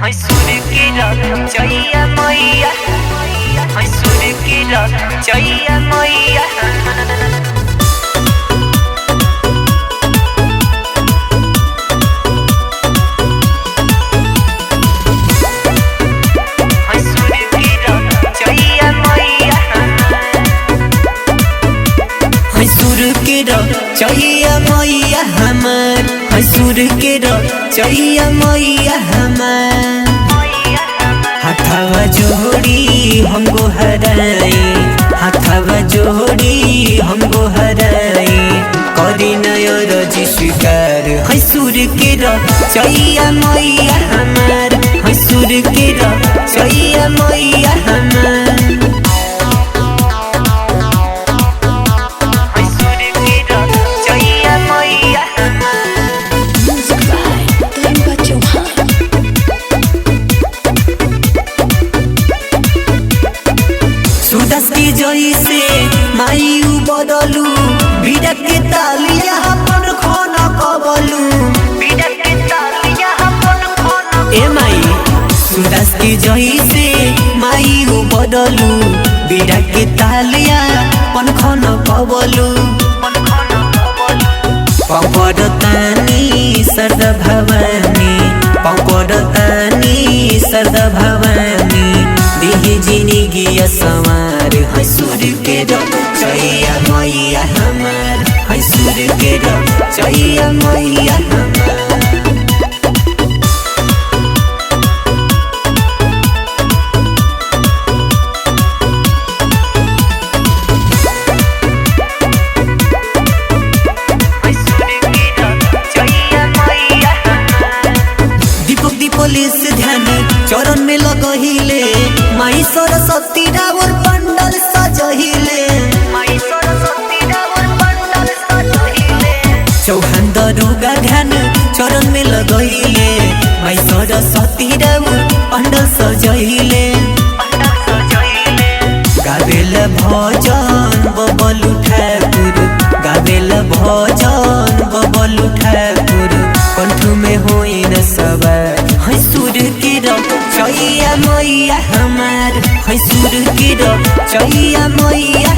मैसूर के चैया मैया, मैसूर के चैया मैया। चैया मैया हमार, मैसूर के चैया मैया हमार। हाथवा जोड़ी हमको हराए, हाथवा जोड़ी हमको हराए, करी नयर जी स्वीकार। मैसूर के चैया मैया हमार, मैसूर के चैया मैया हमार। सुदस्ती जैसे मायू बदलू, बीड़ा के तालिया अपन खाना कबलू, बीड़ा के तालिया अपन खाना। ए माई सुदस्ती जैसे मायू बदलू, बीड़ा के तालिया अपन खाना कबलू। पकड़तानी सरद भवानी, पकड़तानी सरद भवानी, देहि जिंदगी सवार। मैसूर के चैया मैया हमार, मैसूर के चैया मैया हमार। पुलिस ध्यान चरण में लगहिले, माई सरस्वती रावर पंडल सजहिले, माई सरस्वती रावर पंडल सजहिले। चौहान दरोगा ध्यान चरण में लगहिले, माई सरस्वती रावर पंडल सजहिले। गावेल भजन बबलू ठाकुर, गावेल भजन बबलू ठाकुर, कंठ में होई न सवार। मैसूर के चैया मैया हमार, मैसूर के चैया मैया